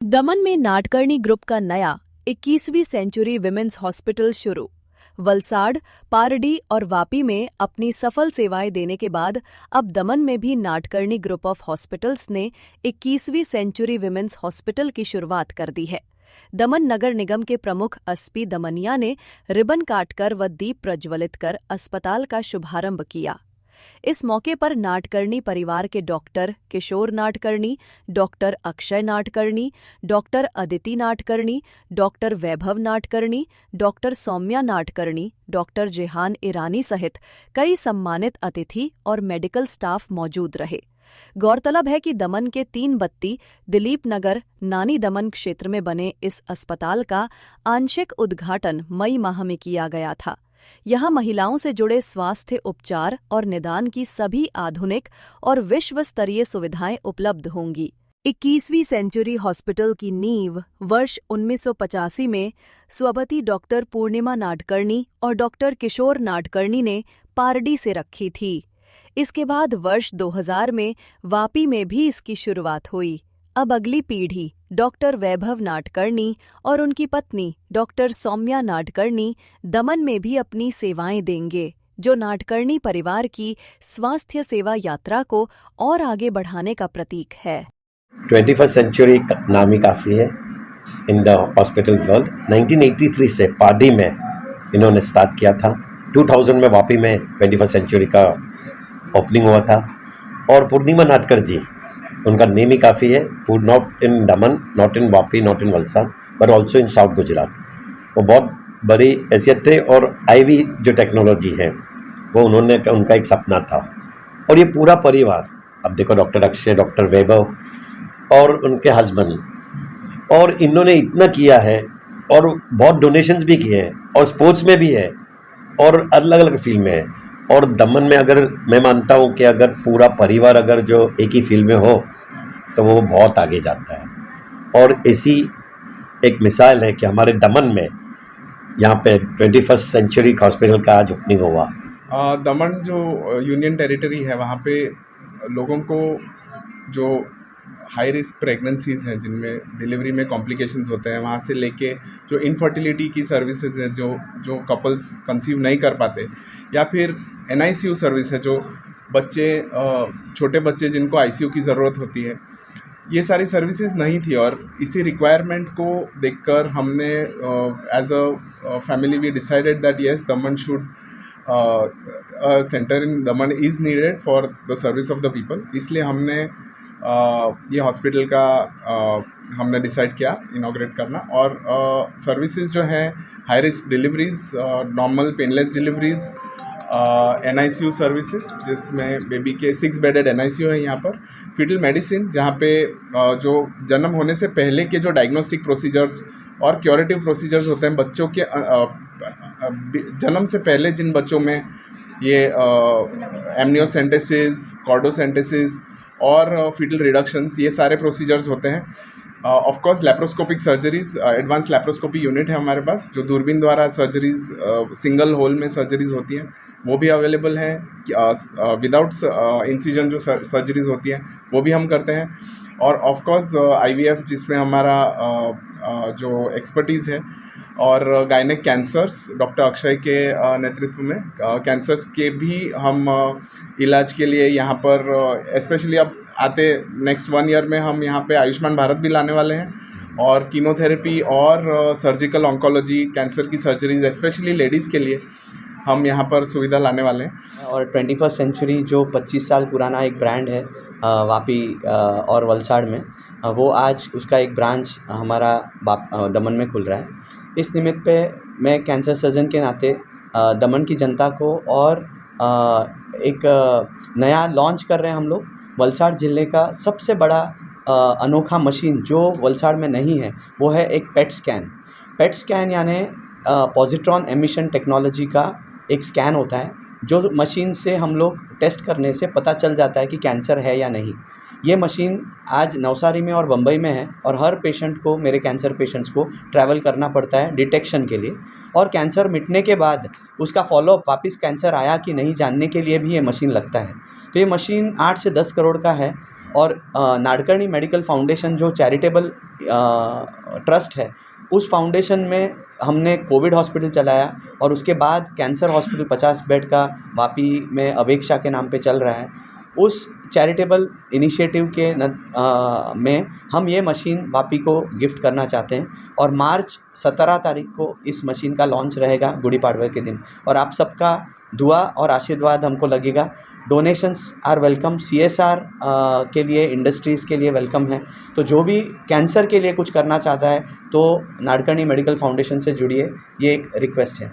दमन में नाटकर्णी ग्रुप का नया 21वीं सेंचुरी विमेंस हॉस्पिटल शुरू। वलसाड़, पारडी और वापी में अपनी सफल सेवाएं देने के बाद अब दमन में भी नाटकर्णी ग्रुप ऑफ हॉस्पिटल्स ने 21वीं सेंचुरी विमेंस हॉस्पिटल की शुरुआत कर दी है। दमन नगर निगम के प्रमुख एसपी दमनिया ने रिबन काटकर व दीप प्रज्वलित कर अस्पताल का शुभारंभ किया। इस मौके पर नाटकर्णी परिवार के doctor Kishore Natkarni, doctor Akshay Natkarni, doctor Aditi Natkarni, doctor Vaibhav Natkarni, doctor Saumya Natkarni, doctor Jehan Irani सहित कई सम्मानित अतिथि और मेडिकल स्टाफ मौजूद रहे। गौरतलब है कि दमन के 3 बत्ती दिलीप नगर नानी दमन क्षेत्र में बने इस अस्पताल का आंशिक उद्घाटन मई माह में किया गया था। यहां महिलाओं से जुड़े स्वास्थ्य उपचार और निदान की सभी आधुनिक और विश्व स्तरीय सुविधाएं उपलब्ध होंगी। 21वीं सेंचुरी हॉस्पिटल की नींव वर्ष 1985 में स्वपति डॉक्टर पूर्णिमा नाटकर्णी और डॉक्टर किशोर नाटकर्णी ने पारडी से रखी थी। इसके बाद वर्ष 2000 में वापी में भी इसकी शुरुआत हुई। अब अगली पीढ़ी डॉक्टर वैभव नाटकर्णी और उनकी पत्नी डॉक्टर सौम्या नाटकर्णी दमन में भी अपनी सेवाएं देंगे, जो नाटकर्णी परिवार की स्वास्थ्य सेवा यात्रा को और आगे बढ़ाने का प्रतीक है। 21st सेंचुरी नाम ही काफ़ी है इन द हॉस्पिटल वर्ल्ड। 1983 से पारडी में इन्होंने स्टार्ट किया था। 2000 में वापी में 21st सेंचुरी का ओपनिंग हुआ था। और पूर्णिमा नाटकर जी, उनका नेम ही काफ़ी है। Food not in Daman, not in Vapi, not in Valsad, but also in south Gujarat. वो बहुत बड़ी हैसियत है। और आईवी जो टेक्नोलॉजी है वो उनका एक सपना था। और ये पूरा परिवार, अब देखो डॉक्टर अक्षय, डॉक्टर वैभव और उनके हस्बैंड, और इन्होंने इतना किया है और बहुत डोनेशंस भी किए हैं और स्पोर्ट्स में भी है और अलग अलग फील्ड में है। और दमन में अगर मैं मानता हूँ कि अगर पूरा परिवार अगर जो एक ही फील्ड में हो तो वो बहुत आगे जाता है। और इसी एक मिसाल है कि हमारे दमन में यहाँ पे 21st सेंचुरी हॉस्पिटल का आज ओपनिंग हुआ। दमन जो यूनियन टेरिटरी है, वहाँ पे लोगों को जो हाई रिस्क प्रेगनेंसीज़ हैं, जिनमें डिलीवरी में कॉम्प्लिकेशंस होते हैं, वहाँ से लेके जो इनफर्टिलिटी की सर्विसेज हैं, जो कपल्स कंसीव नहीं कर पाते, या फिर NICU सर्विस है, जो बच्चे छोटे बच्चे जिनको ICU की ज़रूरत होती है, ये सारी सर्विसेज नहीं थी। और इसी रिक्वायरमेंट को देखकर हमने as a family we decided that yes, Daman should centre in Daman is needed for the service of the people. इसलिए हमने ये हॉस्पिटल का हमने डिसाइड किया इनॉग्रेट करना। और सर्विसेज जो है, high risk deliveries, normal painless deliveries, NICU services, जिसमें बेबी के 6 बेडेड NICU है यहाँ पर, फीटल मेडिसिन, जहाँ पे जो जन्म होने से पहले के जो डायग्नोस्टिक प्रोसीजर्स और क्योरेटिव प्रोसीजर्स होते हैं बच्चों के जन्म से पहले, जिन बच्चों में ये एमनियोसेंटेसिस, कॉर्डोसेंटेसिस और फीटल रिडक्शंस, ये सारे प्रोसीजर्स होते हैं। Of course laparoscopic surgeries, advance laparoscopy unit है हमारे पास, जो दूरबीन द्वारा सर्जरीज, सिंगल होल में सर्जरीज होती हैं, वो भी अवेलेबल है। विदाउट इंसिजन जो सर्जरीज होती हैं वो भी हम करते हैं। और ऑफ कोर्स IVF, जिसमें हमारा जो एक्सपर्टीज़ है, और गायनेक कैंसर्स डॉक्टर अक्षय के नेतृत्व में कैंसर्स के भी हम इलाज के लिए यहाँ पर स्पेशली अब आते नेक्स्ट 1 ईयर में हम यहाँ पे आयुष्मान भारत भी लाने वाले हैं। और कीमोथेरेपी और सर्जिकल ऑन्कोलॉजी, कैंसर की सर्जरीज स्पेशली लेडीज़ के लिए हम यहाँ पर सुविधा लाने वाले हैं। और 21st सेंचुरी जो 25 साल पुराना एक ब्रांड है वापी और वलसाड़ में, वो आज उसका एक ब्रांच हमारा दमन में खुल रहा है। इस निमित्त पे मैं कैंसर सर्जन के नाते दमन की जनता को और एक नया लॉन्च कर रहे हैं हम लोग। वलसाड़ ज़िले का सबसे बड़ा अनोखा मशीन जो वलसाड़ में नहीं है, वो है एक पेट स्कैन। पेट स्कैन यानी पॉजिट्रॉन एमिशन टेक्नोलॉजी का एक स्कैन होता है, जो मशीन से हम लोग टेस्ट करने से पता चल जाता है कि कैंसर है या नहीं। ये मशीन आज नवसारी में और बम्बई में है, और हर पेशेंट को, मेरे कैंसर पेशेंट्स को ट्रैवल करना पड़ता है डिटेक्शन के लिए, और कैंसर मिटने के बाद उसका फॉलोअप, वापस कैंसर आया कि नहीं जानने के लिए भी ये मशीन लगता है। तो ये मशीन 8 से 10 करोड़ का है। और नाडकर्णी मेडिकल फाउंडेशन जो चैरिटेबल ट्रस्ट है, उस फाउंडेशन में हमने कोविड हॉस्पिटल चलाया और उसके बाद कैंसर हॉस्पिटल 50 बेड का वापी में अवेक्षा के नाम पे चल रहा है। उस चैरिटेबल इनिशिएटिव के में हम ये मशीन वापी को गिफ्ट करना चाहते हैं और मार्च 17 तारीख को इस मशीन का लॉन्च रहेगा गुड़ी पाड़वा के दिन, और आप सबका दुआ और आशीर्वाद हमको लगेगा। डोनेशंस आर वेलकम, CSR के लिए, इंडस्ट्रीज़ के लिए वेलकम है। तो जो भी कैंसर के लिए कुछ करना चाहता है तो नाडकर्णी मेडिकल फाउंडेशन से जुड़िए, ये एक रिक्वेस्ट है।